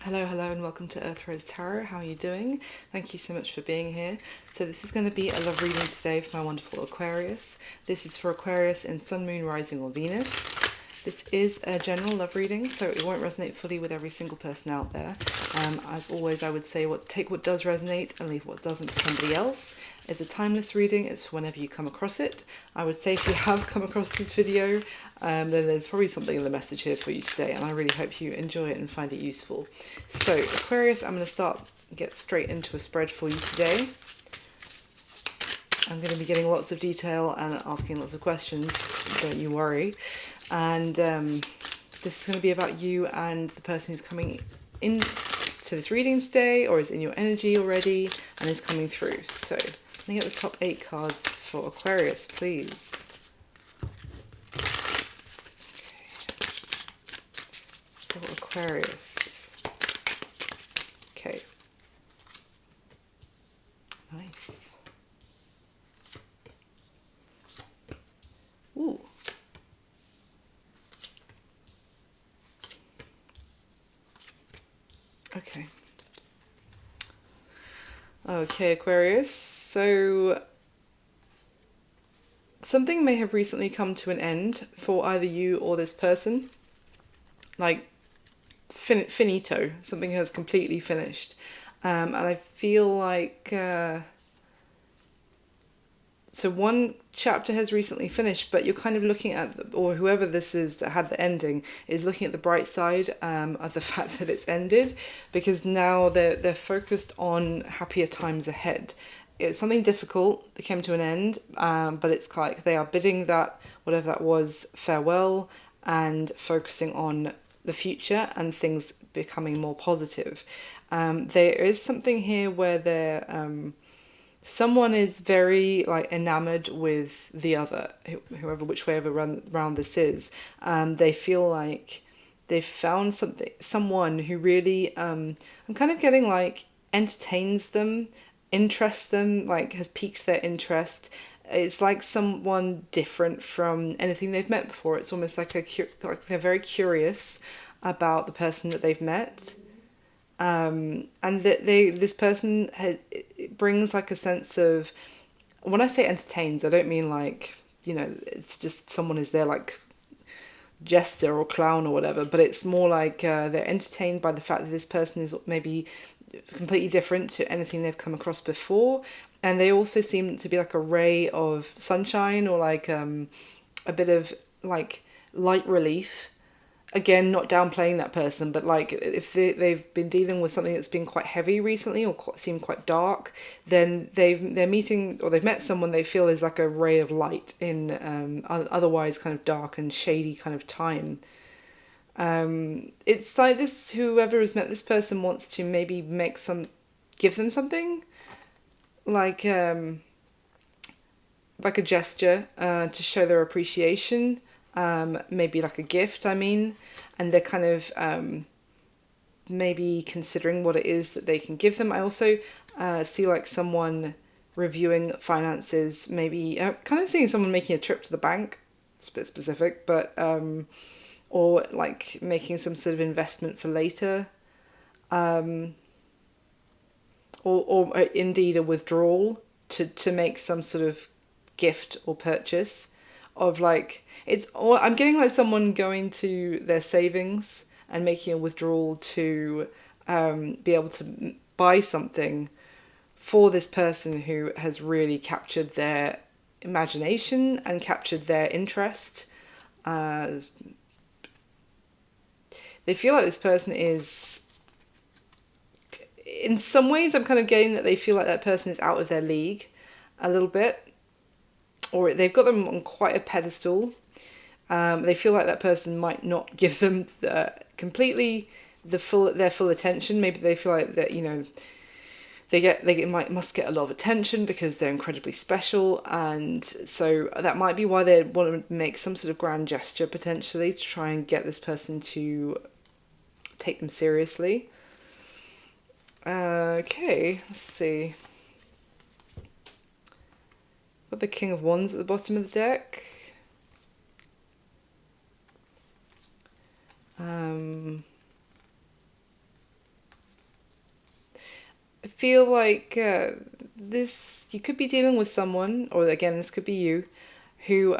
Hello, hello, and welcome to Aquarius Tarot. How are you doing? Thank you so much for being here. So this is going to be a love reading today for my wonderful Aquarius. This is for Aquarius in Sun, Moon, Rising, or Venus. This is a general love reading, so it won't resonate fully with every single person out there. As always, I would say take what does resonate and leave what doesn't for somebody else. It's a timeless reading. It's for whenever you come across it. I would say if you have come across this video, then there's probably something in the message here for you today, and I really hope you enjoy it and find it useful. So Aquarius, I'm going to get straight into a spread for you today. I'm going to be getting lots of detail and asking lots of questions, don't you worry. And this is going to be about you and the person who's coming in to this reading today, or is in your energy already and is coming through. So let me get the top 8 cards for Aquarius, please. Okay. For Aquarius. Okay. Nice. Ooh. Okay. Okay, Aquarius. So something may have recently come to an end for either you or this person. Like finito. Something has completely finished. And I feel like so one chapter has recently finished, but you're kind of looking at, or whoever this is that had the ending is looking at the bright side of the fact that it's ended, because now they're focused on happier times ahead. It's something difficult that came to an end, but it's like they are bidding that whatever that was farewell and focusing on the future and things becoming more positive. There is something here where they're someone is very like enamored with the other, whoever, which way ever round this is. They feel like they've found someone who really, I'm kind of getting like entertains them, interests them, like has piqued their interest. It's like someone different from anything they've met before. It's almost like like they're very curious about the person that they've met, and that this person it brings like a sense of, when I say entertains, I don't mean like, it's just someone is there like jester or clown or whatever, but it's more like they're entertained by the fact that this person is maybe completely different to anything they've come across before, and they also seem to be like a ray of sunshine, or like a bit of like light relief. Again, not downplaying that person, but like if they've been dealing with something that's been quite heavy recently, or seemed quite dark, then they've met someone they feel is like a ray of light in otherwise kind of dark and shady kind of time. It's like this, whoever has met this person wants to maybe give them something like a gesture to show their appreciation, maybe like a gift, I mean, and they're kind of maybe considering what it is that they can give them. I also see like someone reviewing finances, maybe kind of seeing someone making a trip to the bank. It's a bit specific, but or like making some sort of investment for later, or indeed a withdrawal to make some sort of gift or purchase of like, I'm getting like someone going to their savings and making a withdrawal to be able to buy something for this person who has really captured their imagination and captured their interest. They feel like this person is, in some ways I'm kind of getting that they feel like that person is out of their league a little bit, or they've got them on quite a pedestal. They feel like that person might not give them completely their full attention. Maybe they feel like that, must get a lot of attention because they're incredibly special, and so that might be why they want to make some sort of grand gesture potentially to try and get this person to take them seriously. Okay, let's see. Got the King of Wands at the bottom of the deck. feel like you could be dealing with someone, or again, this could be you, who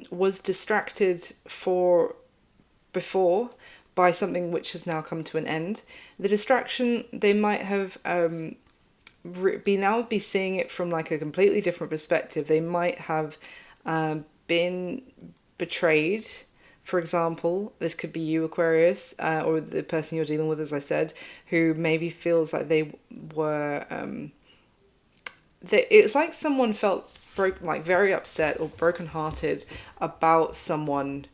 was distracted for before by something which has now come to an end. The distraction, they might have be seeing it from like a completely different perspective. They might have been betrayed. For example, this could be you, Aquarius, or the person you're dealing with, as I said, who maybe feels like they were. It's like someone felt like very upset or brokenhearted about someone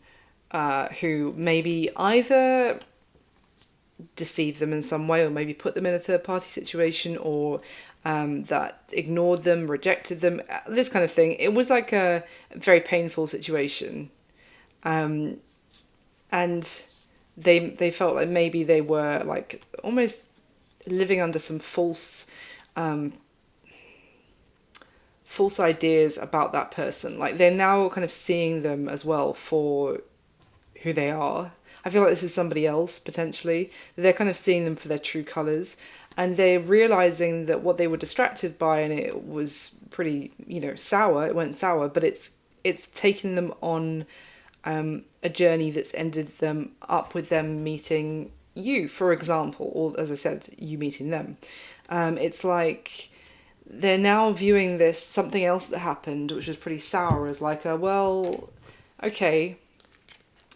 who maybe either deceived them in some way, or maybe put them in a third party situation, or that ignored them, rejected them, this kind of thing. It was like a very painful situation. And they felt like maybe they were like almost living under some false ideas about that person. Like they're now kind of seeing them as well for who they are. I feel like this is somebody else potentially. They're kind of seeing them for their true colours, and they're realizing that what they were distracted by, and it was pretty, sour. It went sour, but it's taken them on a journey that's ended them up with them meeting you, for example, or as I said, you meeting them. It's like they're now viewing this something else that happened, which was pretty sour, as like well, okay,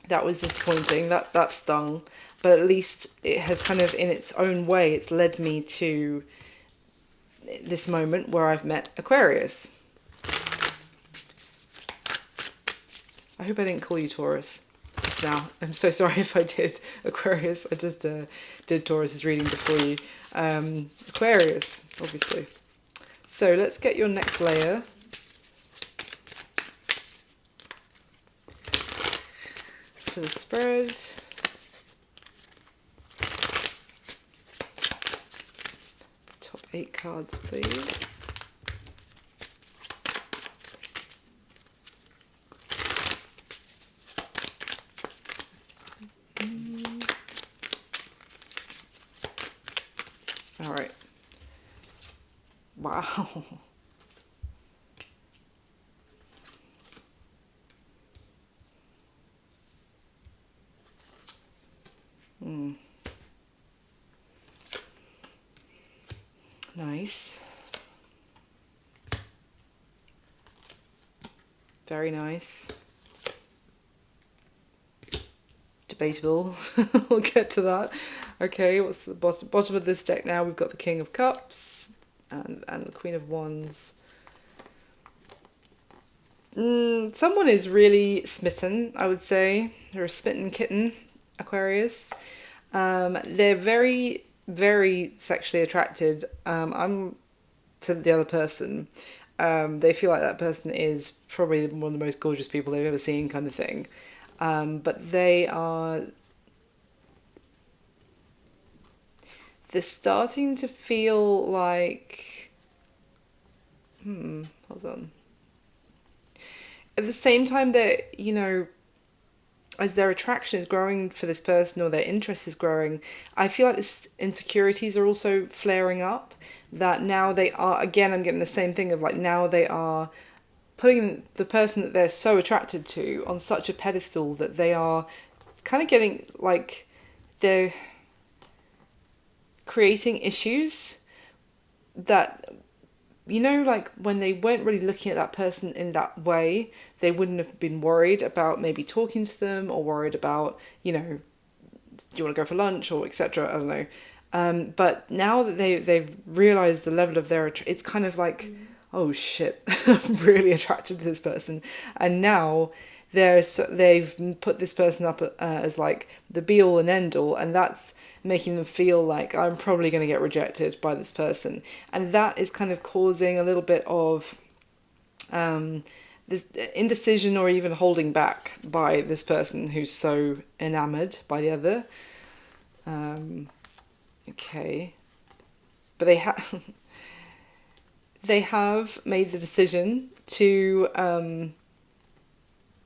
that was disappointing, that stung, but at least it has kind of, in its own way, it's led me to this moment where I've met Aquarius. I hope I didn't call you Taurus just now. I'm so sorry if I did, Aquarius. I just did Taurus's reading before you. Aquarius, obviously. So let's get your next layer. For the spread. Top 8 cards, please. All right. Wow. Nice. Very nice. Debatable. We'll get to that. Okay, what's the bottom of this deck now? We've got the King of Cups and the Queen of Wands. Someone is really smitten, I would say. They're a smitten kitten, Aquarius. They're very, very sexually attracted to the other person. They feel like that person is probably one of the most gorgeous people they've ever seen, kind of thing. But they're starting to feel like, hold on. At the same time that, as their attraction is growing for this person, or their interest is growing, I feel like this insecurities are also flaring up. That now they are, again, I'm getting the same thing of like, now they are putting the person that they're so attracted to on such a pedestal that they are kind of getting like, they're creating issues that, like when they weren't really looking at that person in that way, they wouldn't have been worried about maybe talking to them, or worried about, do you want to go for lunch, or etc. I don't know. But now that they've realised the level of their, it's kind of like, oh shit, I'm really attracted to this person. And now they've put this person up as like the be all and end all, and that's making them feel like I'm probably going to get rejected by this person. And that is kind of causing a little bit of this indecision, or even holding back by this person who's so enamored by the other. Okay. But they have made the decision to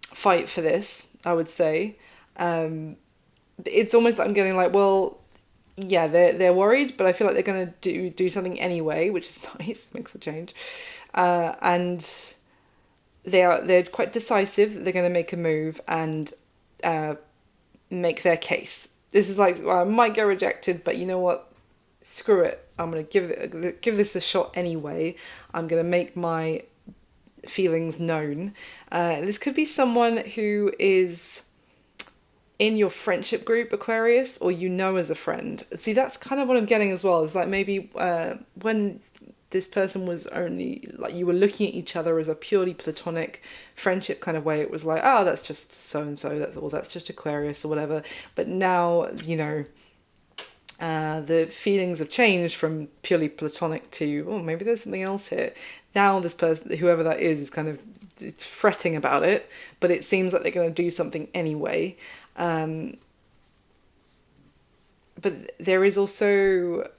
fight for this, I would say. It's almost like I'm getting like, well, yeah, they're worried, but I feel like they're gonna do something anyway, which is nice, makes a change. And they're quite decisive. They're gonna make a move and uh, make their case. This is like, well, I might get rejected, but you know what? Screw it. I'm gonna give this a shot anyway. I'm gonna make my feelings known. This could be someone who is in your friendship group, Aquarius, or you know as a friend. See, that's kind of what I'm getting as well. Is like maybe when this person was only like you were looking at each other as a purely platonic friendship kind of way. It was like, oh, that's just so and so. That's just Aquarius or whatever. But now the feelings have changed from purely platonic to, oh, maybe there's something else here. Now this person, whoever that is kind of fretting about it, but it seems like they're going to do something anyway. But there is also,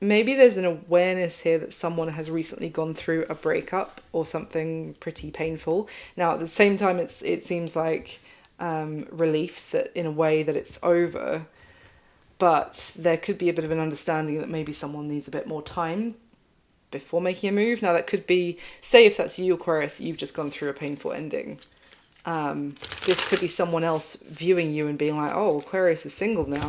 maybe there's an awareness here that someone has recently gone through a breakup or something pretty painful. Now, at the same time, it seems like relief that in a way that it's over, but there could be a bit of an understanding that maybe someone needs a bit more time before making a move. Now, that could be, say if that's you, Aquarius, you've just gone through a painful ending. This could be someone else viewing you and being like, oh, Aquarius is single now.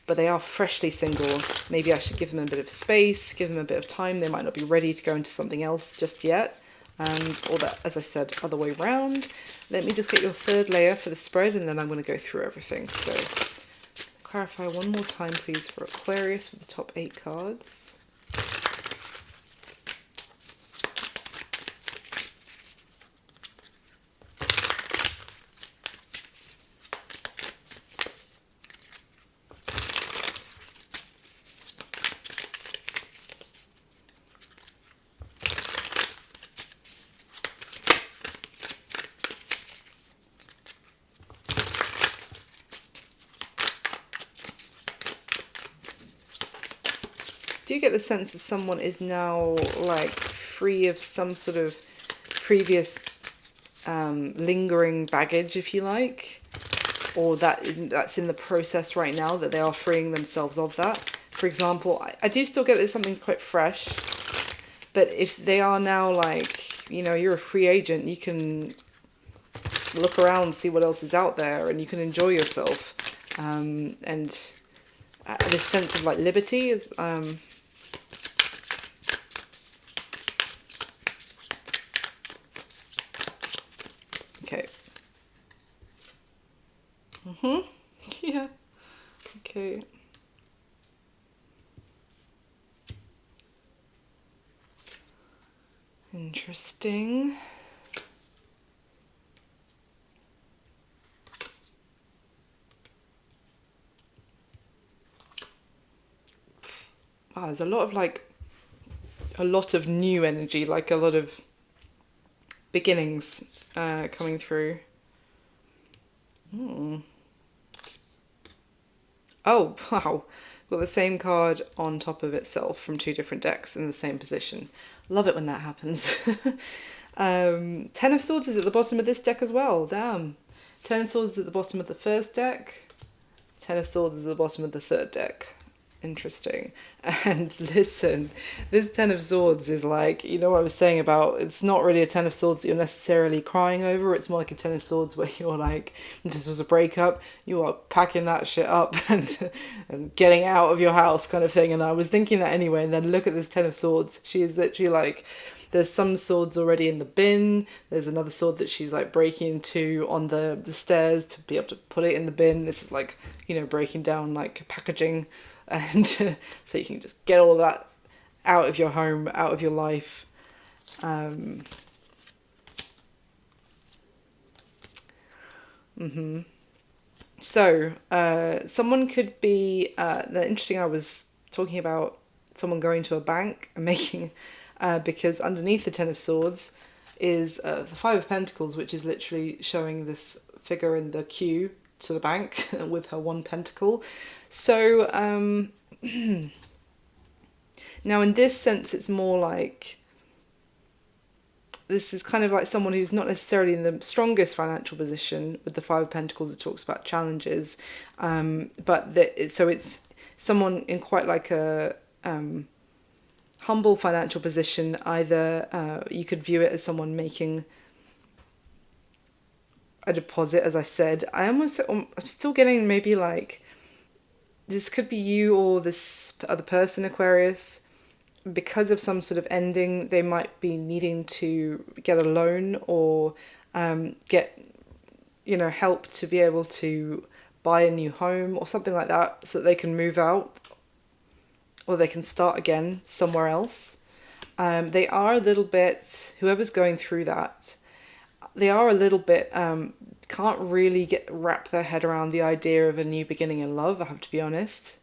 But they are freshly single. Maybe I should give them a bit of space, give them a bit of time. They might not be ready to go into something else just yet. Or that, as I said, other way round. Let me just get your third layer for the spread, and then I'm going to go through everything. So clarify one more time, please, for Aquarius with the top 8 cards. Do you get the sense that someone is now like free of some sort of previous lingering baggage, if you like, or that's in the process right now, that they are freeing themselves of that? For example, I do still get that something's quite fresh, but if they are now like, you're a free agent, you can look around, see what else is out there, and you can enjoy yourself, and this sense of like liberty is okay. Yeah. Okay. Interesting. Wow, there's a lot of new energy, like a lot of beginnings coming through. Oh, wow. Got the same card on top of itself from 2 different decks in the same position. Love it when that happens. 10 of Swords is at the bottom of this deck as well. Damn. 10 of Swords is at the bottom of the first deck. 10 of Swords is at the bottom of the third deck. Interesting. And listen, this 10 of Swords is like, what I was saying about, it's not really a 10 of Swords that you're necessarily crying over. It's more like a 10 of Swords where you're like, if this was a breakup, you are packing that shit up and getting out of your house kind of thing. And I was thinking that anyway. And then look at this 10 of Swords. She is literally like, there's some swords already in the bin. There's another sword that she's like breaking into on the stairs to be able to put it in the bin. This is like, breaking down like packaging. And so you can just get all that out of your home, out of your life. So someone could be interesting. I was talking about someone going to a bank and making because underneath the 10 of Swords is the 5 of Pentacles, which is literally showing this figure in the queue to the bank with her 1 pentacle. So now in this sense it's more like this is kind of like someone who's not necessarily in the strongest financial position. With the Five of Pentacles, it talks about challenges, so it's someone in quite like a humble financial position. Either you could view it as someone making a deposit, as I said. I'm still getting maybe like this could be you or this other person, Aquarius. Because of some sort of ending, they might be needing to get a loan or get, help to be able to buy a new home or something like that, so that they can move out or they can start again somewhere else. They are a little bit, whoever's going through that, they are a little bit, can't really wrap their head around the idea of a new beginning in love, I have to be honest.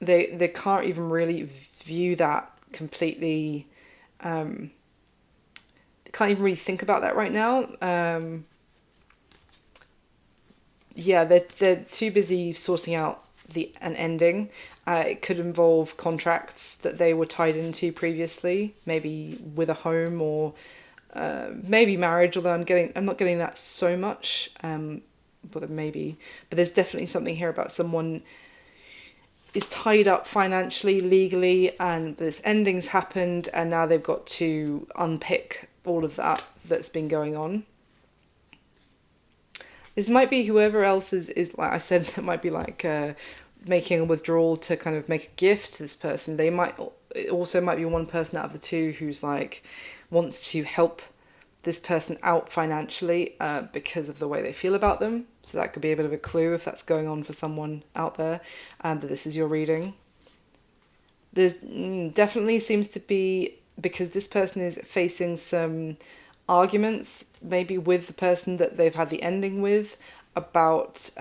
They can't even really view that completely, they can't even really think about that right now. They're too busy sorting out an ending. It could involve contracts that they were tied into previously, maybe with a home or maybe marriage, although I'm not getting that so much, but maybe. But there's definitely something here about someone is tied up financially, legally, and this ending's happened, and now they've got to unpick all of that's been going on. This might be whoever else is like I said, that might be like making a withdrawal to kind of make a gift to this person. It also might be one person out of the two who's like wants to help this person out financially because of the way they feel about them. So that could be a bit of a clue if that's going on for someone out there, that this is your reading. There definitely seems to be, because this person is facing some arguments, maybe with the person that they've had the ending with, about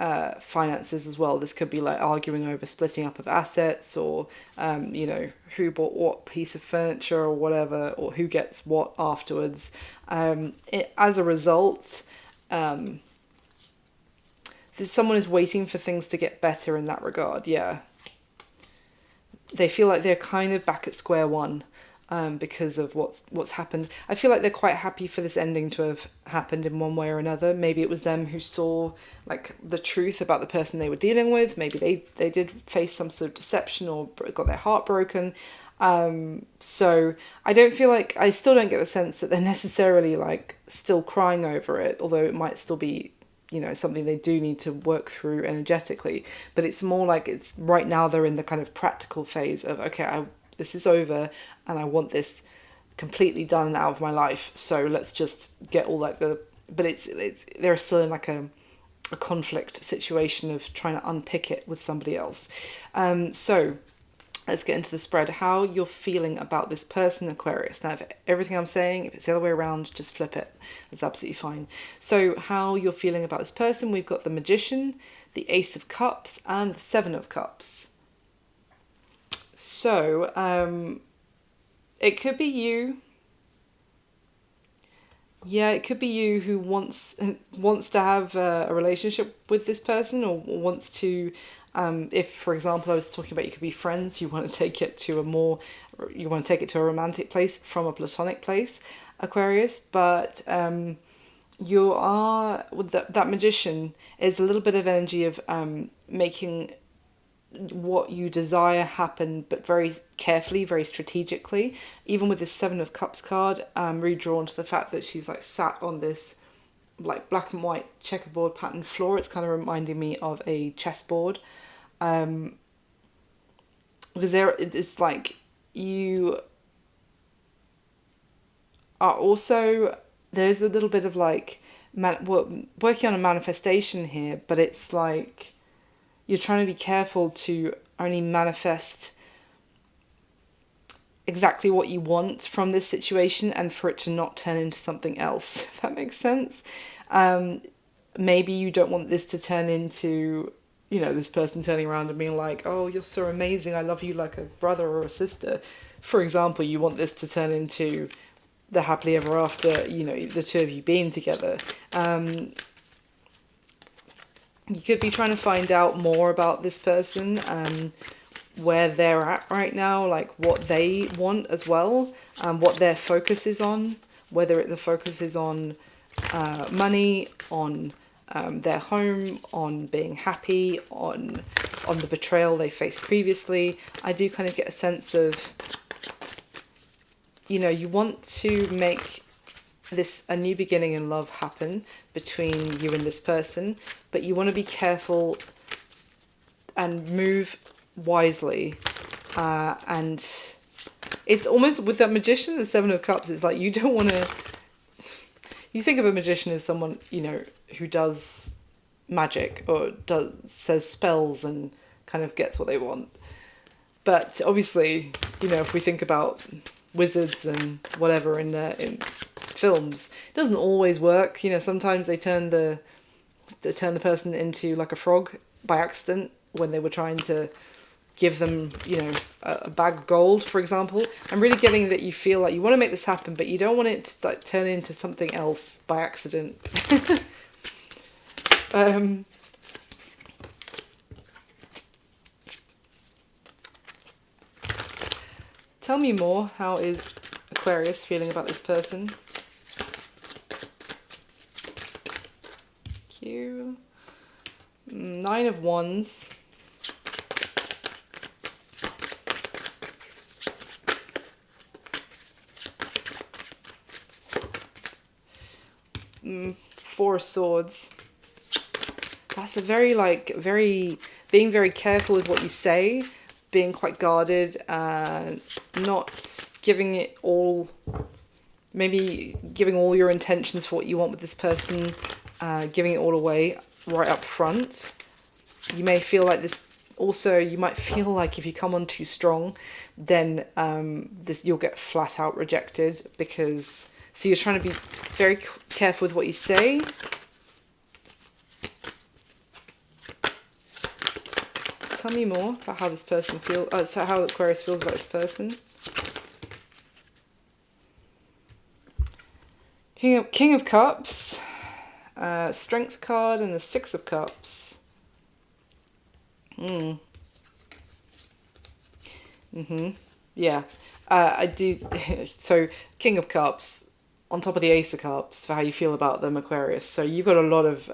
finances as well. This could be like arguing over splitting up of assets, or who bought what piece of furniture or whatever, or who gets what afterwards. As a result, someone is waiting for things to get better in that regard. Yeah, they feel like they're kind of back at square one. Because of what's happened. I feel like they're quite happy for this ending to have happened in one way or another. Maybe it was them who saw like the truth about the person they were dealing with. Maybe they did face some sort of deception or got their heart broken. So I still don't get the sense that they're necessarily like still crying over it, although it might still be, something they do need to work through energetically. But it's more like it's right now they're in the kind of practical phase of, okay, this is over and I want this completely done and out of my life. So let's just get all like but they're still in like a conflict situation of trying to unpick it with somebody else. So let's get into the spread. How you're feeling about this person, Aquarius. Now, if everything I'm saying, if it's the other way around, just flip it. That's absolutely fine. So how you're feeling about this person, we've got the Magician, the Ace of Cups, and the Seven of Cups. So, it could be you. Yeah, it could be you who wants to have a relationship with this person, or wants to, if, for example, I was talking about you could be friends, you want to take it to a romantic place from a platonic place, Aquarius, but you are, with that Magician is a little bit of energy of making what you desire happen, but very carefully, very strategically. Even with this Seven of Cups card, I'm really drawn to the fact that she's like sat on this like black and white checkerboard pattern floor. It's kind of reminding me of a chessboard, because it's like you are also, there's a little bit of like working on a manifestation here, but it's like you're trying to be careful to only manifest exactly what you want from this situation and for it to not turn into something else, if that makes sense. Maybe you don't want this to turn into, this person turning around and being like, oh, you're so amazing, I love you like a brother or a sister. For example, you want this to turn into the happily ever after, the two of you being together. You could be trying to find out more about this person, where they're at right now, like what they want as well, what their focus is on, whether the focus is on money, on their home, on being happy, on the betrayal they faced previously. I do kind of get a sense of, you know, you want to make a new beginning in love happen between you and this person, but you want to be careful and move wisely. And it's almost with that magician, the Seven of Cups, it's like you don't want to... You think of a magician as someone, you know, who does magic or says spells and kind of gets what they want. But obviously, you know, if we think about wizards and whatever in films, it doesn't always work. You know, sometimes they turn the person into like a frog by accident when they were trying to give them, you know, a bag of gold, for example. I'm really getting that you feel like you want to make this happen, but you don't want it to like turn into something else by accident. Tell me more. How is Aquarius feeling about this person? Thank you. Nine of Wands. Four of Swords. That's a being very careful with what you say, being quite guarded, not giving it all, maybe giving all your intentions for what you want with this person, giving it all away right up front. You may feel like this, also you might feel like if you come on too strong, then you'll get flat out rejected, because, so you're trying to be very careful with what you say. Tell me more about how this person feels. So how Aquarius feels about this person. King of Cups, Strength card, and the Six of Cups. Yeah. I do. So King of Cups on top of the Ace of Cups for how you feel about them, Aquarius. So you've got a lot of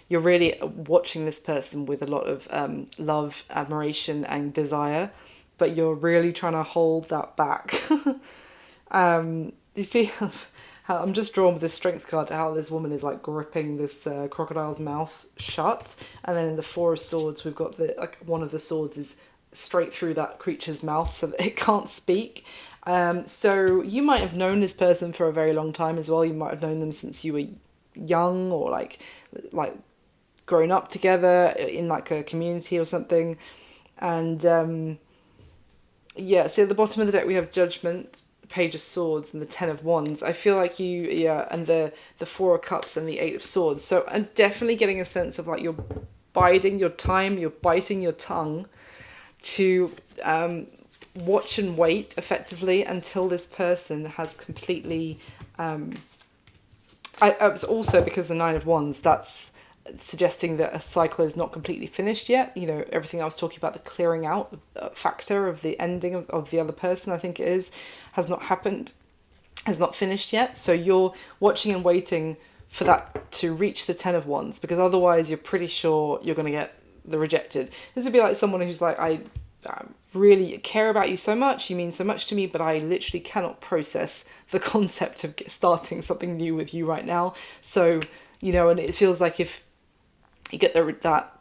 you're really watching this person with a lot of love, admiration, and desire, but you're really trying to hold that back. You see how I'm just drawn with this Strength card to how this woman is like gripping this crocodile's mouth shut, and then in the Four of Swords we've got one of the swords is straight through that creature's mouth so that it can't speak. So you might have known this person for a very long time as well. You might have known them since you were young, or like grown up together in like a community or something. And yeah, so at the bottom of the deck we have Judgment, the Page of Swords, and the Ten of Wands. I feel like and the Four of Cups and the Eight of Swords. So I'm definitely getting a sense of like you're biding your time, you're biting your tongue to watch and wait effectively until this person has completely it's also because the Nine of Wands, that's suggesting that a cycle is not completely finished yet. You know, everything I was talking about, the clearing out factor of the ending of the other person, I think it is, has not happened, has not finished yet. So you're watching and waiting for that to reach the Ten of Wands, because otherwise you're pretty sure you're going to get the rejected. This would be like someone who's like, I really care about you so much, you mean so much to me, but I literally cannot process the concept of starting something new with you right now. So, you know, and it feels like if you get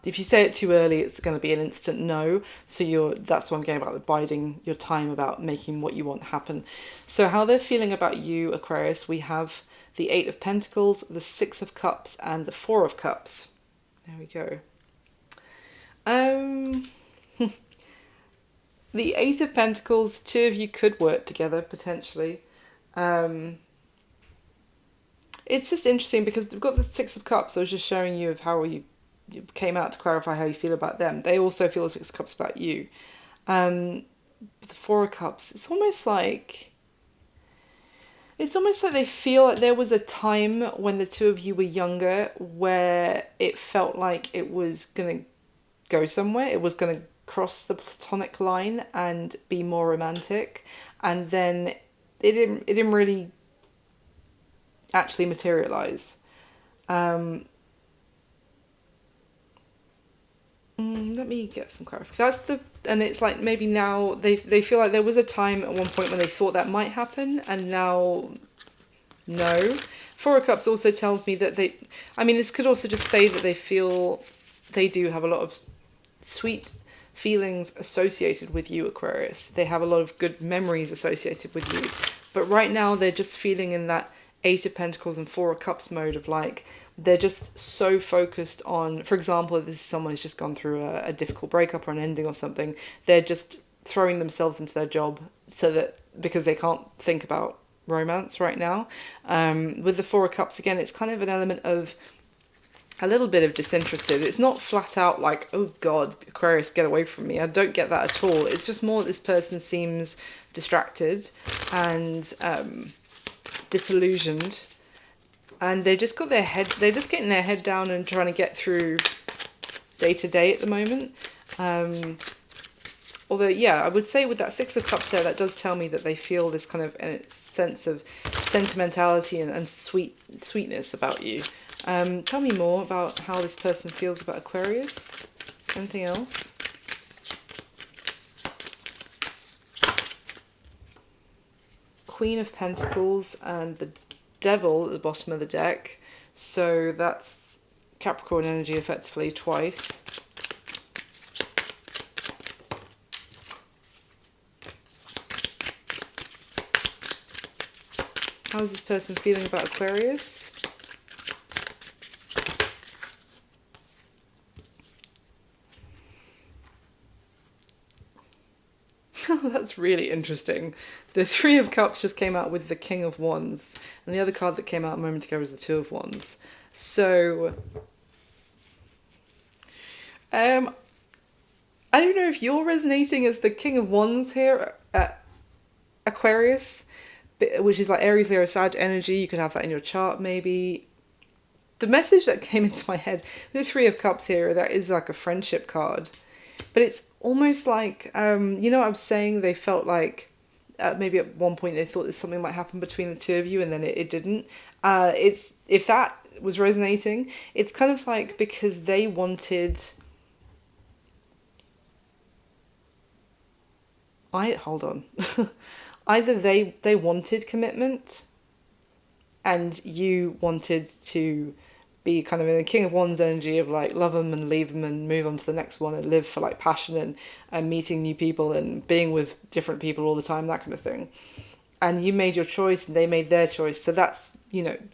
if you say it too early, it's going to be an instant no. So that's what I'm getting about the biding your time, about making what you want happen. So how they're feeling about you, Aquarius, we have the Eight of Pentacles, the Six of Cups, and the Four of Cups. There we go. The Eight of Pentacles, two of you could work together potentially. It's just interesting because we've got the Six of Cups. I was just showing you of how you came out to clarify how you feel about them. They also feel the Six of Cups about you. The Four of Cups, it's almost like they feel like there was a time when the two of you were younger where it felt like it was going to go somewhere. It was going to cross the platonic line and be more romantic, and then it didn't really actually materialize. Let me get some clarification. And it's like maybe now they feel like there was a time at one point when they thought that might happen, and now no. Four of Cups also tells me that this could also just say that they feel they do have a lot of sweet feelings associated with you, Aquarius. They have a lot of good memories associated with you. But right now they're just feeling in that Eight of Pentacles and Four of Cups mode of like, they're just so focused on, for example, if this is someone who's just gone through a difficult breakup or an ending or something, they're just throwing themselves into their job because they can't think about romance right now. With the Four of Cups, again, it's kind of an element of a little bit of disinterested. It's not flat out like, oh God, Aquarius, get away from me. I don't get that at all. It's just more this person seems distracted and disillusioned, and they're just getting their head down and trying to get through day to day at the moment. Although, yeah, I would say with that Six of Cups there, that does tell me that they feel this kind of sense of sentimentality and sweetness about you. Tell me more about how this person feels about Aquarius. Anything else? Queen of Pentacles and the Devil at the bottom of the deck. So that's Capricorn energy effectively twice. How is this person feeling about Aquarius? That's really interesting. The Three of Cups just came out with the King of Wands, and the other card that came out a moment ago was the Two of Wands. So, I don't know if you're resonating as the King of Wands here at Aquarius, which is like Aries, Leo, Sag energy. You could have that in your chart maybe. The message that came into my head, the Three of Cups here, that is like a friendship card. But it's almost like, you know what I'm saying? They felt like maybe at one point they thought that something might happen between the two of you, and then it didn't. If that was resonating, it's kind of like because they wanted... Hold on. Either they wanted commitment and you wanted to be kind of in a King of Wands energy of like love them and leave them and move on to the next one and live for like passion and meeting new people and being with different people all the time, that kind of thing. And you made your choice and they made their choice. So that's,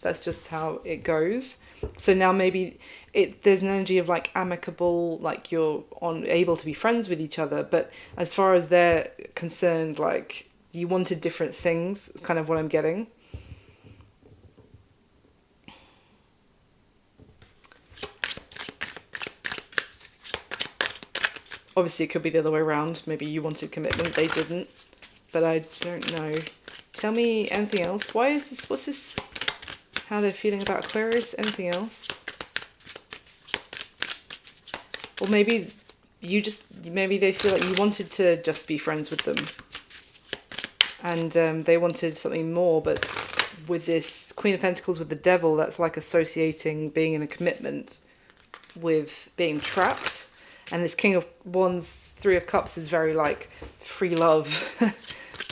that's just how it goes. So now maybe there's an energy of like amicable, like you're able to be friends with each other. But as far as they're concerned, like you wanted different things, is kind of what I'm getting. Obviously, it could be the other way around. Maybe you wanted commitment, they didn't. But I don't know. Tell me anything else. Why is this? What's this? How they're feeling about Aquarius? Anything else? Or maybe maybe they feel like you wanted to just be friends with them. And they wanted something more. But with this Queen of Pentacles with the Devil, that's like associating being in a commitment with being trapped. And this King of Wands, Three of Cups is very like free love,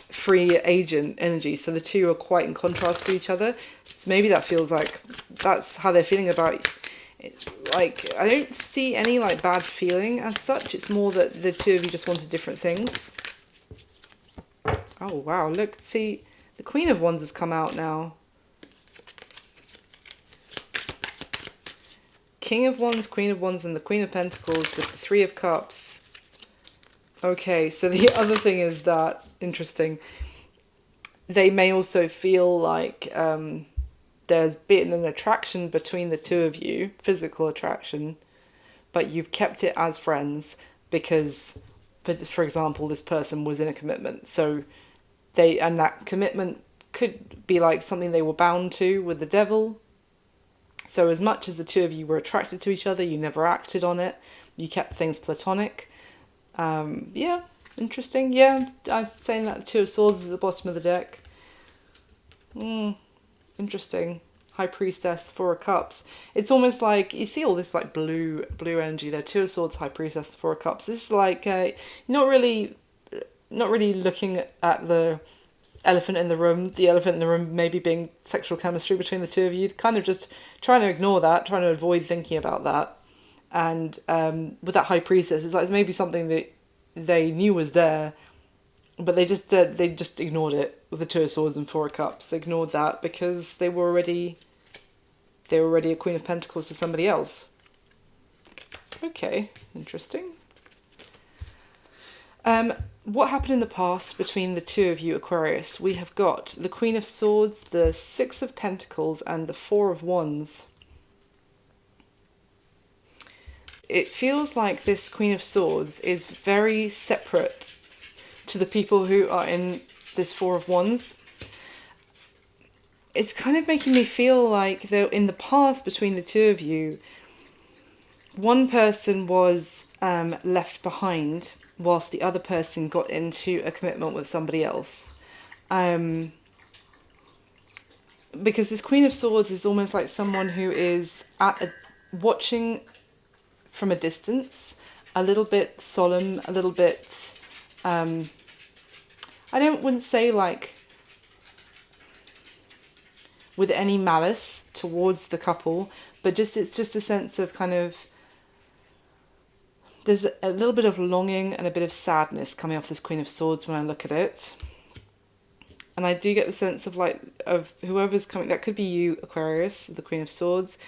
free agent energy. So the two are quite in contrast to each other. So maybe that feels like that's how they're feeling about it. Like, I don't see any like bad feeling as such. It's more that the two of you just wanted different things. Oh, wow. Look, see, the Queen of Wands has come out now. King of Wands, Queen of Wands, and the Queen of Pentacles with the Three of Cups. Okay, so the other thing is that, interesting, they may also feel like there's been an attraction between the two of you, physical attraction, but you've kept it as friends because, for example, this person was in a commitment. So and that commitment could be like something they were bound to with the Devil. So as much as the two of you were attracted to each other, you never acted on it. You kept things platonic. Yeah, interesting. Yeah, I was saying that the Two of Swords is at the bottom of the deck. Interesting. High Priestess, Four of Cups. It's almost like you see all this like blue energy there. Two of Swords, High Priestess, Four of Cups. This is like not really looking at the elephant in the room. The elephant in the room maybe being sexual chemistry between the two of you. Kind of just trying to ignore that, trying to avoid thinking about that. And with that High Priestess, it's like it's maybe something that they knew was there, but they just ignored it with the Two of Swords and Four of Cups. They ignored that because they were already a Queen of Pentacles to somebody else. Okay, interesting. What happened in the past between the two of you, Aquarius? We have got the Queen of Swords, the Six of Pentacles, and the Four of Wands. It feels like this Queen of Swords is very separate to the people who are in this Four of Wands. It's kind of making me feel like though in the past between the two of you, one person was left behind whilst the other person got into a commitment with somebody else. Because this Queen of Swords is almost like someone who is watching from a distance, a little bit solemn, a little bit, wouldn't say like with any malice towards the couple, but it's just a sense of kind of, there's a little bit of longing and a bit of sadness coming off this Queen of Swords when I look at it. And I do get the sense of like, of whoever's coming, that could be you, Aquarius, the Queen of Swords,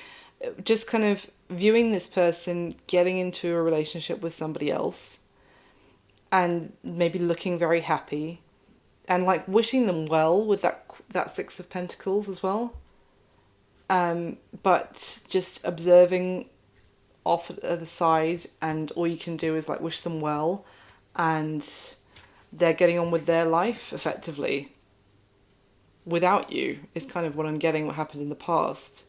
just kind of viewing this person getting into a relationship with somebody else and maybe looking very happy and like wishing them well with that Six of Pentacles as well. But just observing off at the side, and all you can do is like wish them well, and they're getting on with their life effectively without you is kind of what I'm getting, what happened in the past.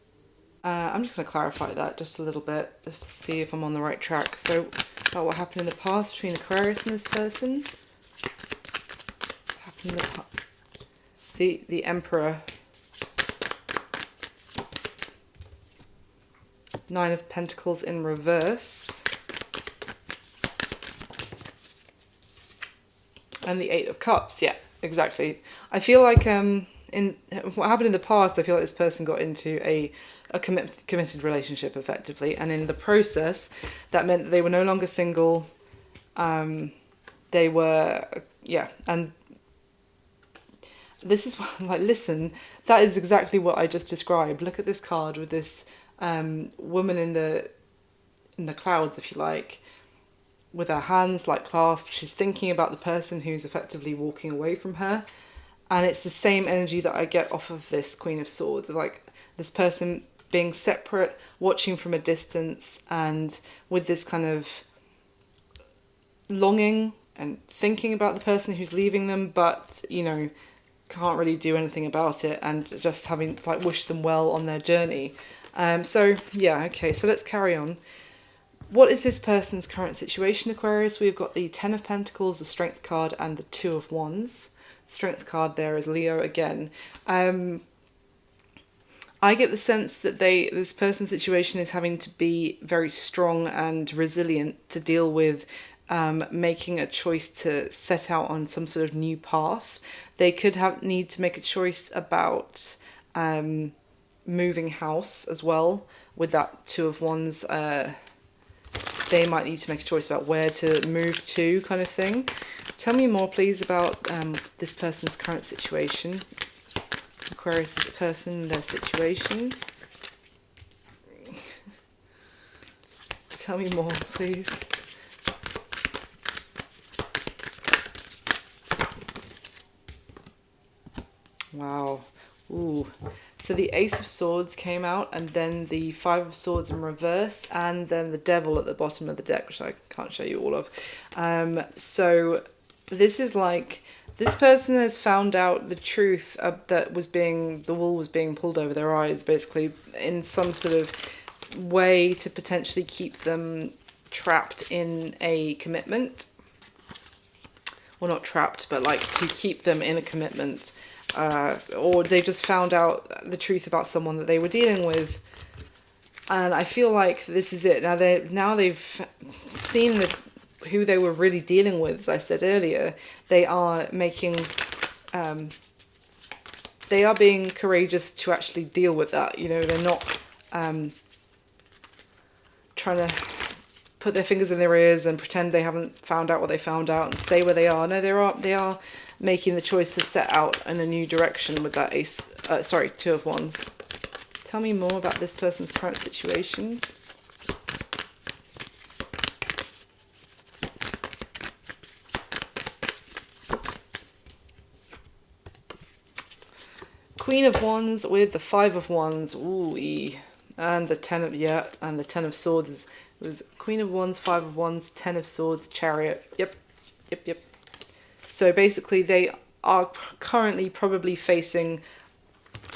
I'm just going to clarify that just a little bit, just to see if I'm on the right track. So, about what happened in the past between Aquarius and this person. What happened in the past? See, the Emperor. Nine of Pentacles in reverse. And the Eight of Cups, yeah, exactly. I feel like in what happened in the past, I feel like this person got into a committed relationship effectively, and in the process that meant that they were no longer single. They were, yeah, and this is what, like, listen, that is exactly what I just described. Look at this card with this woman in the clouds, if you like, with her hands like clasped. She's thinking about the person who's effectively walking away from her, and it's the same energy that I get off of this Queen of Swords, of like this person being separate, watching from a distance, and with this kind of longing and thinking about the person who's leaving them, but you know, can't really do anything about it, and just having to like wish them well on their journey. So yeah, okay, so let's carry on. What is this person's current situation, Aquarius? We've got the Ten of Pentacles, the Strength card, and the Two of Wands. Strength card there is Leo again. I get the sense that this person's situation is having to be very strong and resilient to deal with making a choice to set out on some sort of new path. They could need to make a choice about moving house as well. With that Two of Wands, they might need to make a choice about where to move to, kind of thing. Tell me more, please, about this person's current situation. Aquarius is a person, their situation. Tell me more, please. Wow. Ooh. So the Ace of Swords came out, and then the Five of Swords in reverse, and then the Devil at the bottom of the deck, which I can't show you all of. So this is like, this person has found out the truth that the wool was being pulled over their eyes, basically, in some sort of way to potentially keep them trapped in a commitment. well, not trapped, but like to keep them in a commitment, or they just found out the truth about someone that they were dealing with. And I feel like this is it. Now they've seen who they were really dealing with. As I said earlier, they are making, they are being courageous to actually deal with that. You know, they're not trying to put their fingers in their ears and pretend they haven't found out what they found out and stay where they are. No, they are making the choice to set out in a new direction with that Two of Wands. Tell me more about this person's current situation. Queen of Wands with the Five of Wands. Ooh, and the Ten of Swords. It was Queen of Wands, Five of Wands, Ten of Swords, Chariot. Yep. So basically they are currently probably facing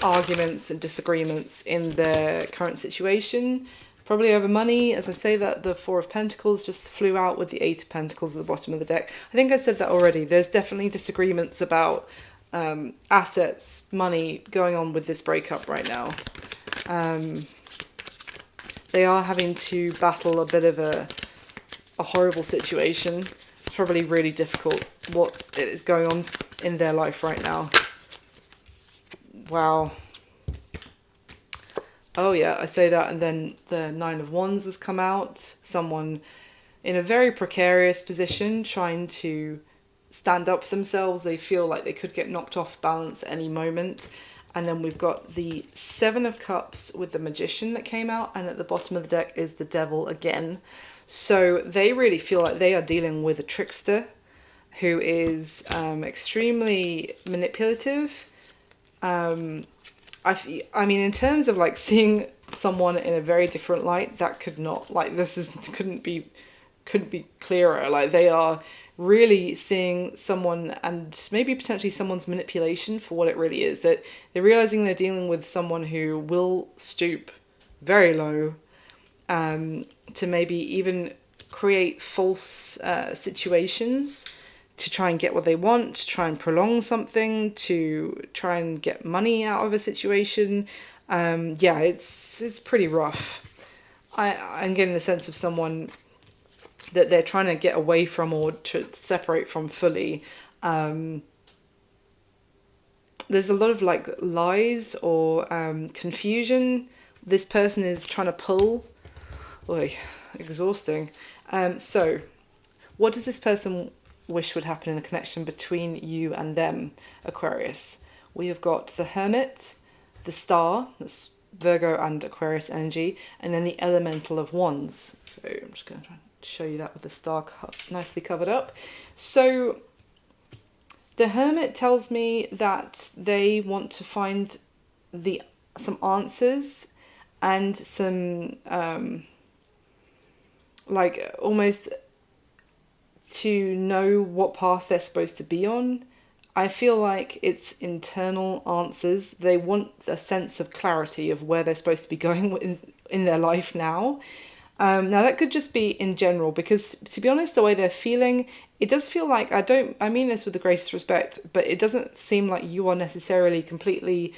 arguments and disagreements in their current situation. Probably over money. As I say, that the Four of Pentacles just flew out with the Eight of Pentacles at the bottom of the deck. I think I said that already. There's definitely disagreements about assets, money going on with this breakup right now. They are having to battle a bit of a horrible situation. It's probably really difficult what is going on in their life right now. Wow. Oh yeah, I say that, and then the Nine of Wands has come out. Someone in a very precarious position trying to stand up for themselves. They feel like they could get knocked off balance at any moment. And then we've got the Seven of Cups with the Magician that came out, and at the bottom of the deck is the Devil again. So they really feel like they are dealing with a trickster who is extremely manipulative. I mean, in terms of like seeing someone in a very different light, that could not, like, couldn't be clearer. Like, they are really seeing someone, and maybe potentially someone's manipulation, for what it really is. That they're realizing they're dealing with someone who will stoop very low, to maybe even create false situations to try and get what they want, to try and prolong something, to try and get money out of a situation. Yeah, it's pretty rough. I'm getting the sense of someone that they're trying to get away from or to separate from fully. There's a lot of like lies or confusion this person is trying to pull. Oy, exhausting. So what does this person wish would happen in the connection between you and them, Aquarius? We have got the Hermit, the Star, that's Virgo and Aquarius energy, and then the Elemental of Wands. So I'm just going to try and show you that with the Star nicely covered up. So the Hermit tells me that they want to find some answers and some like almost to know what path they're supposed to be on. I feel like it's internal answers. They want a sense of clarity of where they're supposed to be going in their life now. Now that could just be in general, because to be honest, the way they're feeling, it does feel like, I mean this with the greatest respect, but it doesn't seem like you are necessarily completely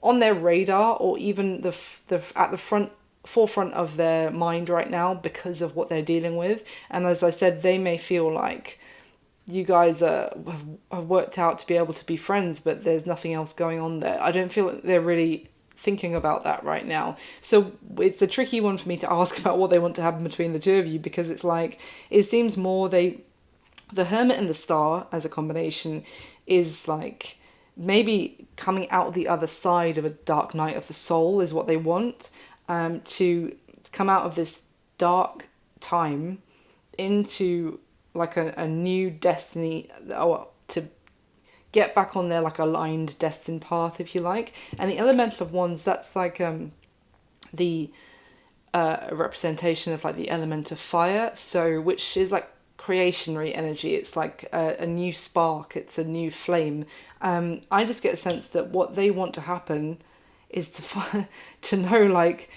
on their radar, or even at the forefront of their mind right now because of what they're dealing with. And as I said, they may feel like you guys have worked out to be able to be friends, but there's nothing else going on there. I don't feel like they're really thinking about that right now. So it's a tricky one for me to ask about what they want to happen between the two of you, because it's like, it seems more the Hermit and the Star as a combination is like maybe coming out the other side of a dark night of the soul is what they want, to come out of this dark time into like a new destiny, or to get back on their like aligned destined path, if you like. And the Elemental of Wands, that's like the representation of like the element of fire, so which is like creationary energy. It's like a new spark, it's a new flame. I just get a sense that what they want to happen is to know, like,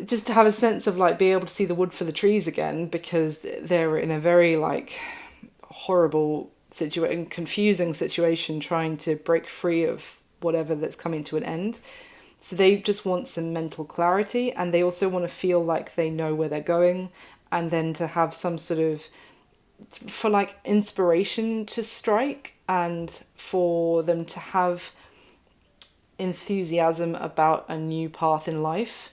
just to have a sense of like be able to see the wood for the trees again, because they're in a very like horrible situation, confusing situation, trying to break free of whatever that's coming to an end. So they just want some mental clarity, and they also want to feel like they know where they're going, and then to have some sort of, for like inspiration to strike, and for them to have enthusiasm about a new path in life.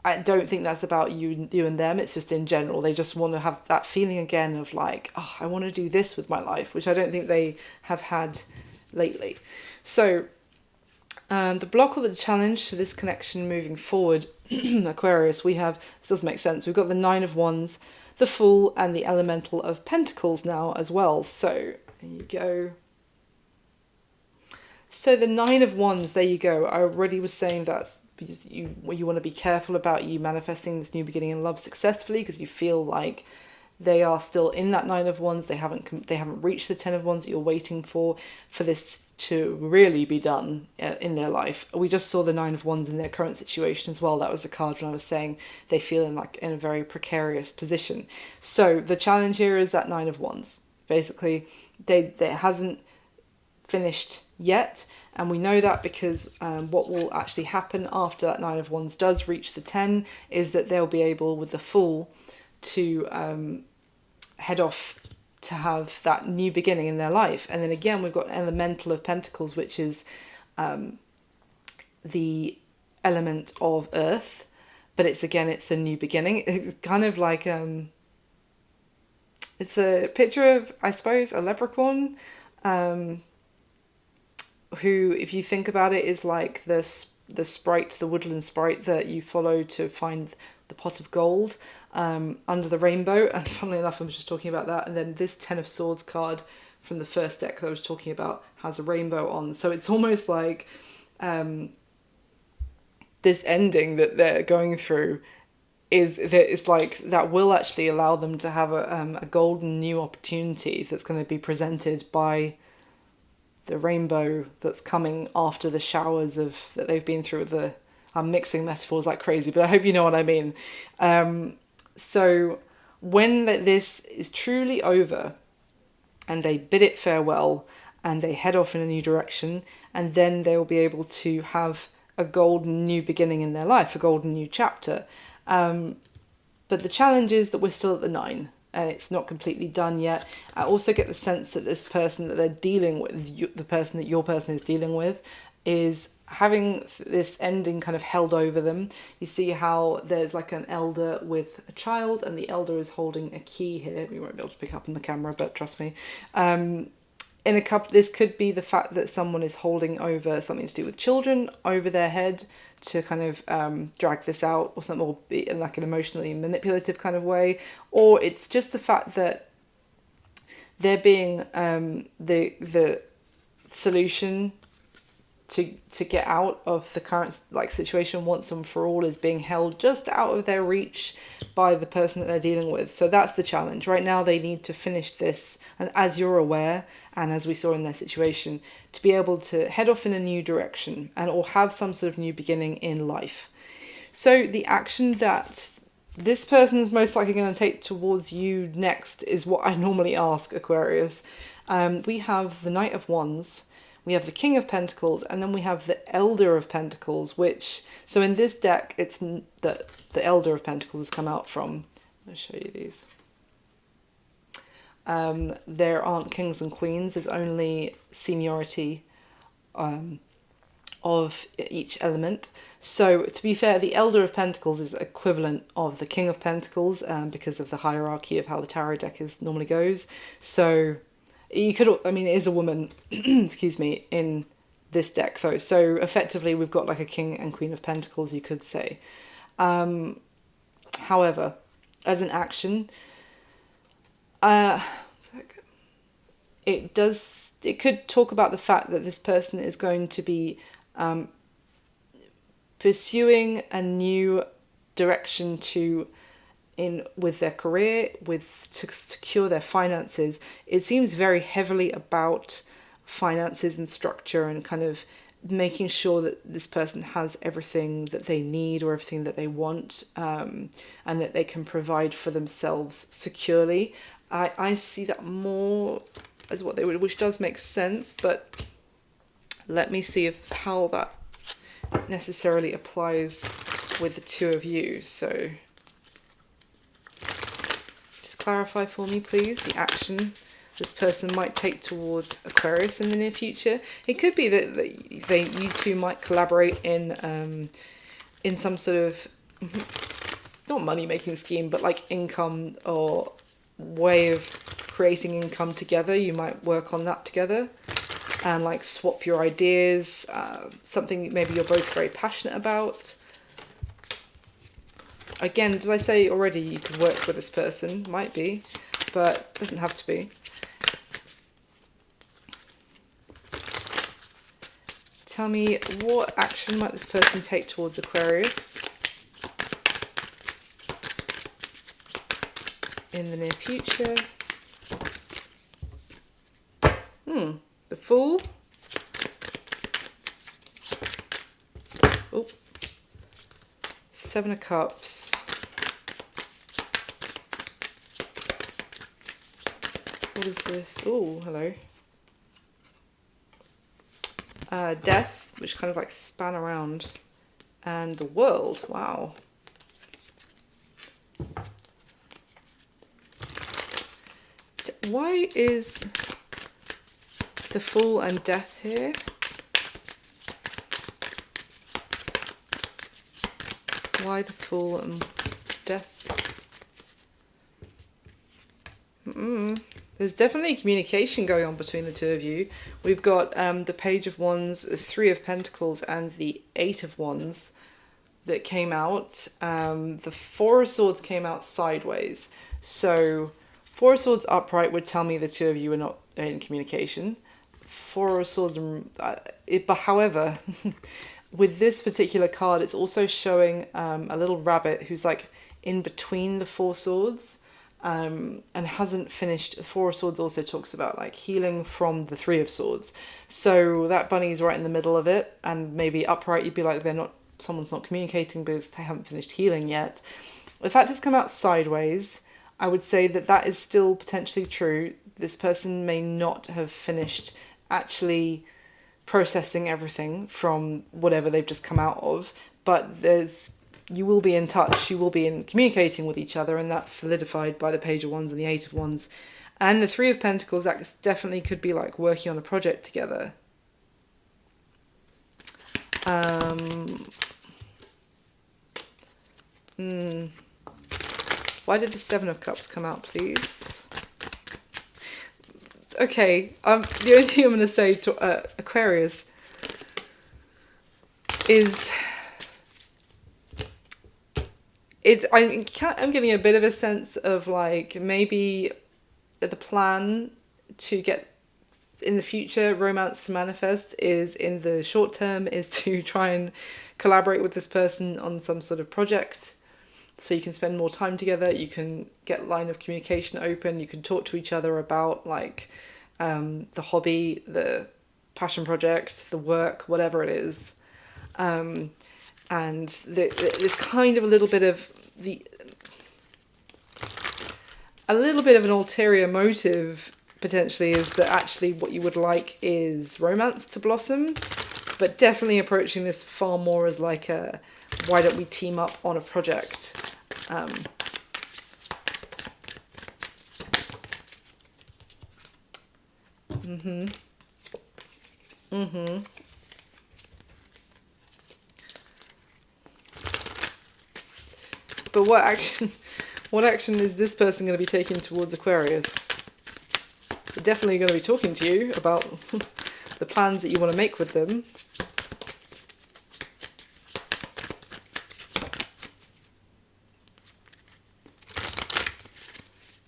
I don't think that's about you and them. It's just in general. They just want to have that feeling again of like, oh, I want to do this with my life, which I don't think they have had lately. So the block or the challenge to this connection moving forward, Aquarius, we have, this does make sense, we've got the Nine of Wands, the Fool, and the Elemental of Pentacles now as well. So there you go. So the Nine of Wands, there you go. I already was saying that's because you want to be careful about you manifesting this new beginning in love successfully, because you feel like they are still in that Nine of Wands. They haven't reached the Ten of Wands that you're waiting for this to really be done in their life. We just saw the Nine of Wands in their current situation as well. That was the card when I was saying they feel in a very precarious position. So the challenge here is that Nine of Wands. Basically, they hasn't finished yet, and we know that because what will actually happen after that Nine of Wands does reach the 10 is that they'll be able, with the Fool, to head off to have that new beginning in their life. And then again, we've got Elemental of Pentacles, which is the element of earth, but it's a new beginning. It's kind of like it's a picture of, I suppose, a leprechaun, who, if you think about it, is like the sprite, the woodland sprite that you follow to find the pot of gold under the rainbow. And funnily enough, I was just talking about that. And then this Ten of Swords card from the first deck that I was talking about has a rainbow on. So it's almost like this ending that they're going through is like that will actually allow them to have a golden new opportunity that's going to be presented by the rainbow that's coming after the showers that they've been through. I'm mixing metaphors like crazy, but I hope you know what I mean. So when this is truly over and they bid it farewell and they head off in a new direction, and then they'll be able to have a golden new beginning in their life, a golden new chapter. But the challenge is that we're still at the 9. And it's not completely done yet. I also get the sense that this person that they're dealing with, the person that your person is dealing with, is having this ending kind of held over them. You see how there's like an elder with a child, and the elder is holding a key here. You won't be able to pick up on the camera, but trust me. This could be the fact that someone is holding over something to do with children over their head to kind of drag this out, or something, or be in like an emotionally manipulative kind of way, or it's just the fact that they're being the solution to get out of the current like situation once and for all is being held just out of their reach by the person that they're dealing with. So that's the challenge right now. They need to finish this, and as you're aware, and as we saw in their situation, to be able to head off in a new direction and or have some sort of new beginning in life. So the action that this person is most likely going to take towards you next is what I normally ask, Aquarius. We have the Knight of Wands, we have the King of Pentacles, and then we have the Elder of Pentacles, which, so in this deck, it's that the Elder of Pentacles has come out from. I'll show you these. There aren't kings and queens, there's only seniority of each element. So to be fair, the Elder of Pentacles is equivalent of the King of Pentacles because of the hierarchy of how the tarot deck normally goes. So you could, I mean, it is a woman, excuse me, in this deck though. So effectively we've got like a King and Queen of Pentacles, you could say. However, as an action, it could talk about the fact that this person is going to be pursuing a new direction with their career, to secure their finances. It seems very heavily about finances and structure and kind of making sure that this person has everything that they need or everything that they want, and that they can provide for themselves securely. I see that more as what they would, which does make sense, but let me see if how that necessarily applies with the two of you. So just clarify for me, please, the action this person might take towards Aquarius in the near future. It could be that you two might collaborate in some sort of, not money making scheme, but like income or way of creating income together. You might work on that together and like swap your ideas, something maybe you're both very passionate about. Again, did I say already you could work with this person? Might be, but doesn't have to be. Tell me, what action might this person take towards Aquarius in the near future? The Fool. Oh, Seven of Cups. What is this? Oh, hello. Death, which kind of like span around, and the World. Wow. So why is the Fool and Death here? Why the Fool and Death? There's definitely communication going on between the two of you. We've got the Page of Wands, the Three of Pentacles, and the Eight of Wands that came out. The Four of Swords came out sideways. So Four of Swords upright would tell me the two of you are not in communication. Four of Swords, but however, with this particular card, it's also showing a little rabbit who's like in between the Four Swords. And hasn't finished. Four of Swords also talks about like healing from the Three of Swords. So that bunny's right in the middle of it, and maybe upright you'd be like someone's not communicating because they haven't finished healing yet. If that has come out sideways, I would say that is still potentially true. This person may not have finished actually processing everything from whatever they've just come out of, but you will be in touch, you will be communicating with each other, and that's solidified by the Page of Wands and the Eight of Wands. And the Three of Pentacles, that definitely could be like working on a project together. Why did the Seven of Cups come out, please? Okay, the only thing I'm going to say to Aquarius is... I'm getting a bit of a sense of like maybe the plan to get in the future romance to manifest is in the short term is to try and collaborate with this person on some sort of project, so you can spend more time together, you can get line of communication open, you can talk to each other about like the hobby, the passion project, the work, whatever it is. And there's kind of a little bit of an ulterior motive potentially, is that actually what you would like is romance to blossom, but definitely approaching this far more as like a, why don't we team up on a project? But what action is this person going to be taking towards Aquarius? They're definitely going to be talking to you about the plans that you want to make with them.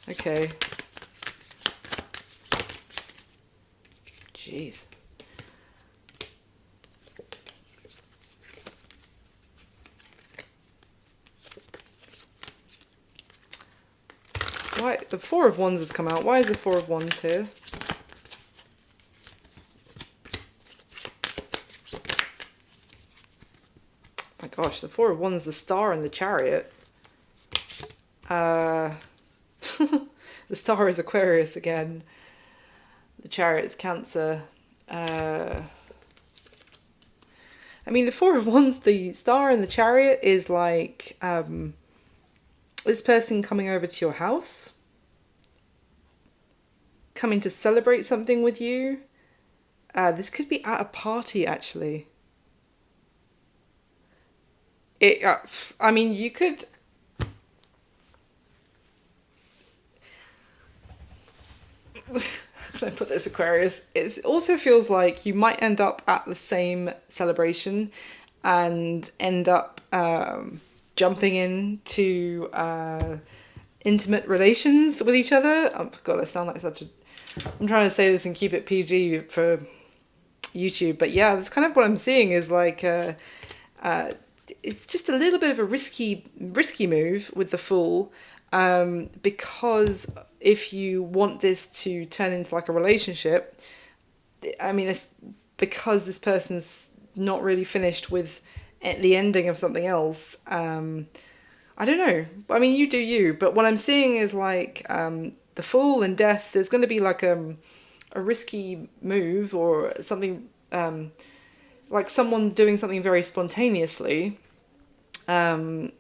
Okay. Jeez. Why the Four of Wands has come out? Why is the Four of Wands here? gosh, the Four of Wands, the Star and the Chariot. The Star is Aquarius again. The Chariot is Cancer. I mean, the Four of Wands, the Star and the Chariot is like this person coming over to your house, coming to celebrate something with you. This could be at a party, actually. I mean, you could... How can I put this, Aquarius? It also feels like you might end up at the same celebration and end up jumping into intimate relations with each other. Oh God, I sound like such a... I'm trying to say this and keep it PG for YouTube, but yeah, that's kind of what I'm seeing is like it's just a little bit of a risky move with the Fool, because if you want this to turn into like a relationship, I mean, it's because this person's not really finished with the ending of something else. I don't know. I mean, you do you, but what I'm seeing is like the Fool and Death. There's going to be like a risky move or something, like someone doing something very spontaneously. I'm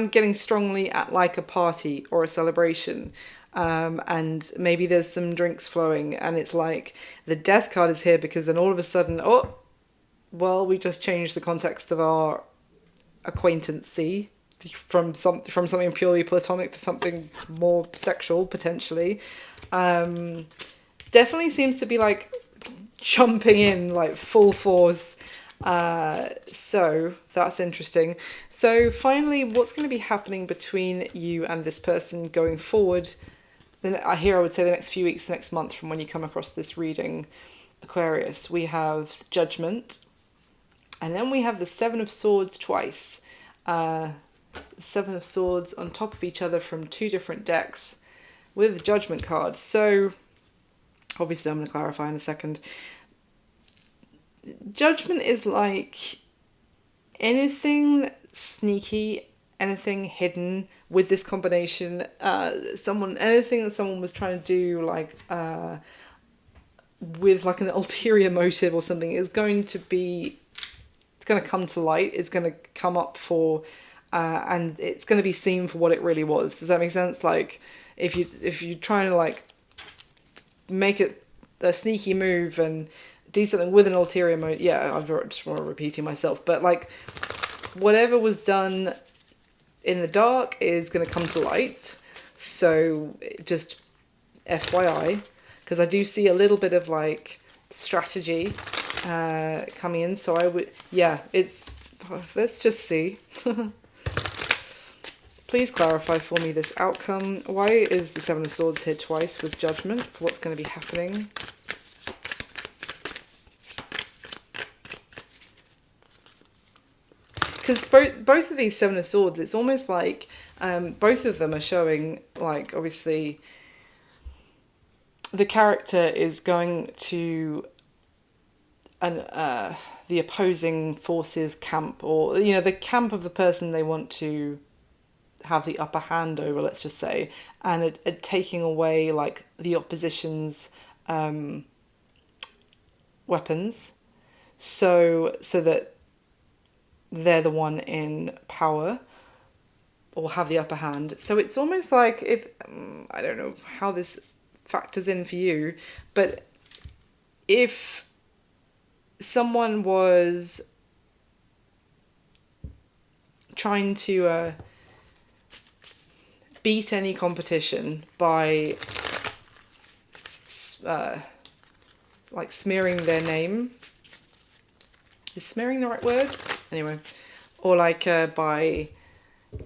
getting strongly at like a party or a celebration, and maybe there's some drinks flowing, and it's like the Death card is here because then all of a sudden, oh, well, we just changed the context of our acquaintancy from something purely platonic to something more sexual potentially. Definitely seems to be like jumping in like full force. So that's interesting. So finally, what's going to be happening between you and this person going forward? Then here I would say the next few weeks, next month from when you come across this reading, Aquarius. We have Judgment, and then we have the Seven of Swords twice. Seven of Swords on top of each other from two different decks with the Judgment card. So obviously I'm going to clarify in a second. Judgment is like anything sneaky, anything hidden with this combination. Anything that someone was trying to do, like with like an ulterior motive or something, is going to be. It's going to come to light. It's going to come up for, and it's going to be seen for what it really was. Does that make sense? Like if you're trying to like make it a sneaky move and do something with an ulterior motive. Yeah, I'm just more repeating myself, but like whatever was done in the dark is going to come to light. So just FYI, because I do see a little bit of like strategy coming in. So I would, yeah, let's just see. Please clarify for me this outcome. Why is the Seven of Swords here twice with Judgment for what's going to be happening? Because both of these Seven of Swords, it's almost like both of them are showing, like, obviously the character is going to the opposing forces camp, or, you know, the camp of the person they want to have the upper hand over, let's just say, and it taking away, like, the opposition's weapons, so that they're the one in power or have the upper hand. So it's almost like if I don't know how this factors in for you, but if someone was trying to beat any competition by like smearing their name, is smearing the right word? Anyway, or like by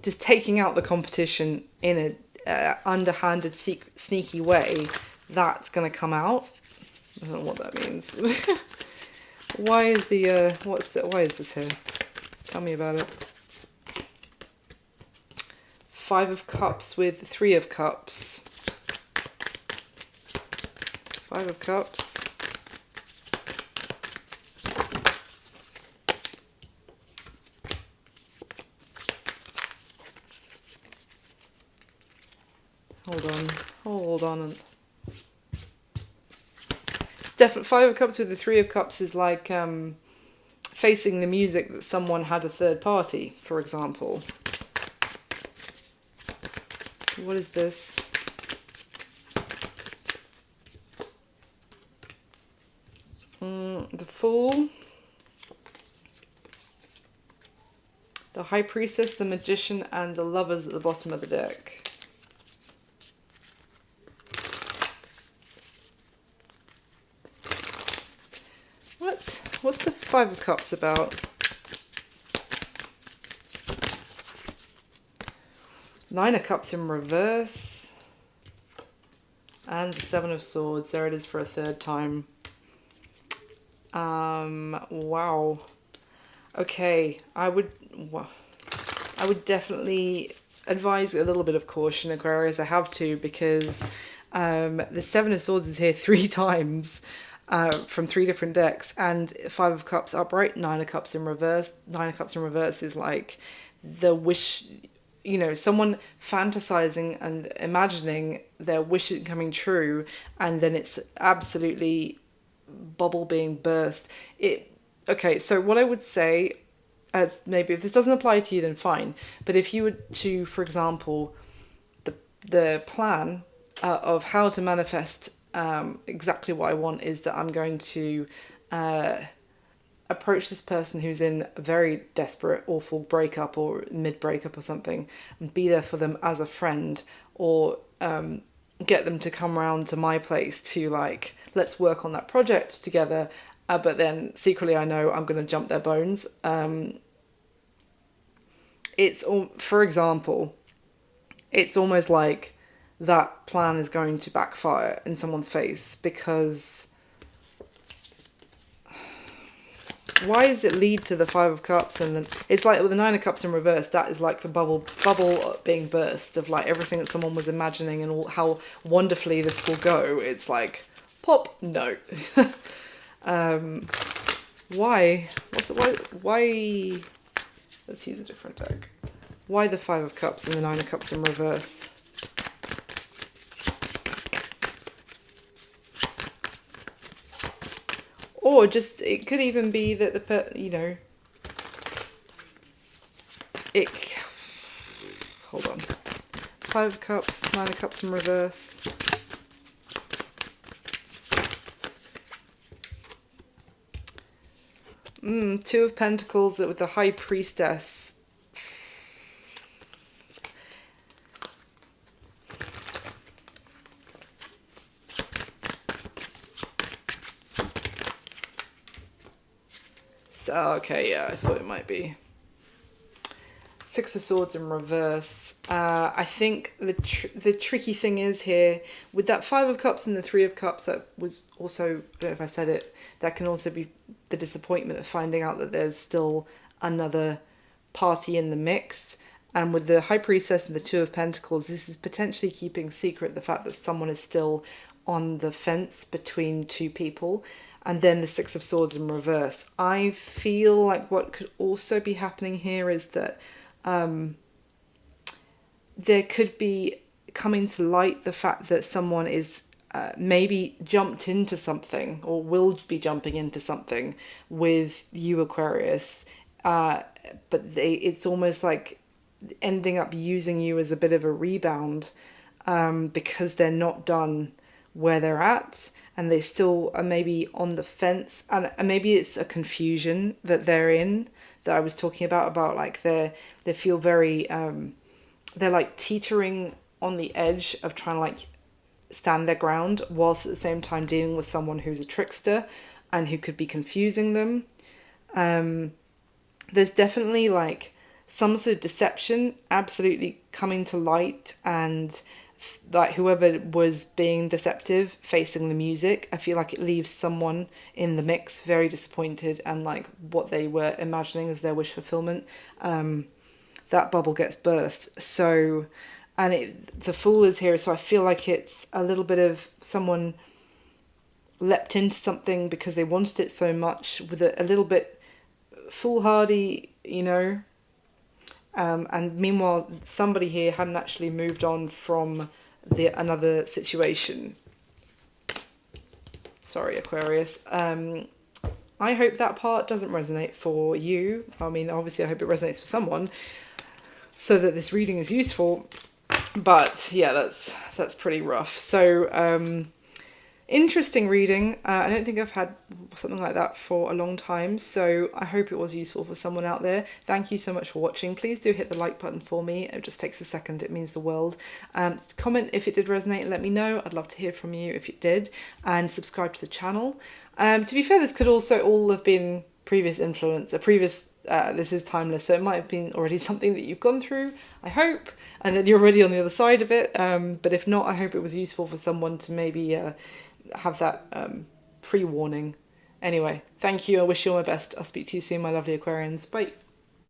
just taking out the competition in a underhanded, sneaky way, that's gonna come out. I don't know what that means. Why is why is this here? Tell me about it. Five of Cups with Three of Cups. Five of Cups. hold on. It's definitely Five of Cups with the Three of Cups is like facing the music that someone had a third party, for example. What is this? The Fool, the High Priestess, the Magician, and the Lovers at the bottom of the deck. What's the Five of Cups about? Nine of Cups in reverse. And the Seven of Swords. There it is for a third time. Wow. Okay, I would definitely advise a little bit of caution, Aquarius. I have to, because the Seven of Swords is here 3 times from 3 different decks, and Five of Cups upright, Nine of Cups in reverse. Nine of Cups in reverse is like the wish, you know, someone fantasizing and imagining their wish coming true, and then it's absolutely bubble being burst. Okay, so what I would say, as maybe if this doesn't apply to you, then fine, but if you were to, for example, the plan of how to manifest exactly what I want is that I'm going to approach this person who's in a very desperate, awful breakup or mid-breakup or something, and be there for them as a friend, or get them to come round to my place to, like, let's work on that project together, but then secretly I know I'm going to jump their bones. For example, it's almost like that plan is going to backfire in someone's face, because why does it lead to the Five of Cups? And then it's like with the Nine of Cups in reverse, that is like the bubble being burst of like everything that someone was imagining and how wonderfully this will go. It's like, pop, no. Why? Why? Let's use a different deck. Why the Five of Cups and the Nine of Cups in reverse? Or just, it could even be that hold on. Five of Cups, Nine of Cups in reverse. Two of Pentacles with the High Priestess. So, okay, yeah, I thought it might be. Six of Swords in reverse. I think the tricky thing is here, with that Five of Cups and the Three of Cups, that was also, I don't know if I said it, that can also be the disappointment of finding out that there's still another party in the mix. And with the High Priestess and the Two of Pentacles, this is potentially keeping secret the fact that someone is still on the fence between two people. And then the Six of Swords in reverse. I feel like what could also be happening here is that there could be coming to light the fact that someone is maybe jumped into something, or will be jumping into something with you, Aquarius, but it's almost like ending up using you as a bit of a rebound, because they're not done where they're at, and they still are maybe on the fence, and maybe it's a confusion that they're in, that I was talking about like they feel very they're like teetering on the edge of trying to like stand their ground, whilst at the same time dealing with someone who's a trickster and who could be confusing them. There's definitely like some sort of deception absolutely coming to light, and like whoever was being deceptive facing the music, I feel like it leaves someone in the mix very disappointed, and like what they were imagining as their wish fulfillment, that bubble gets burst. So, and the Fool is here, so I feel like it's a little bit of someone leapt into something because they wanted it so much, with a little bit foolhardy, and meanwhile somebody here hadn't actually moved on from another situation. Sorry, Aquarius. I hope that part doesn't resonate for you. I mean, obviously I hope it resonates for someone so that this reading is useful. But yeah, that's pretty rough. So interesting reading. I don't think I've had something like that for a long time, so I hope it was useful for someone out there. Thank you so much for watching. Please do hit the like button for me. It just takes a second. It means the world. Comment if it did resonate and let me know. I'd love to hear from you if it did. And subscribe to the channel. To be fair, this could also all have been previous influence, this is timeless, so it might have been already something that you've gone through, I hope, and that you're already on the other side of it. But if not, I hope it was useful for someone to maybe have that pre-warning. Anyway, thank you. I wish you all my best. I'll speak to you soon, my lovely Aquarians. Bye.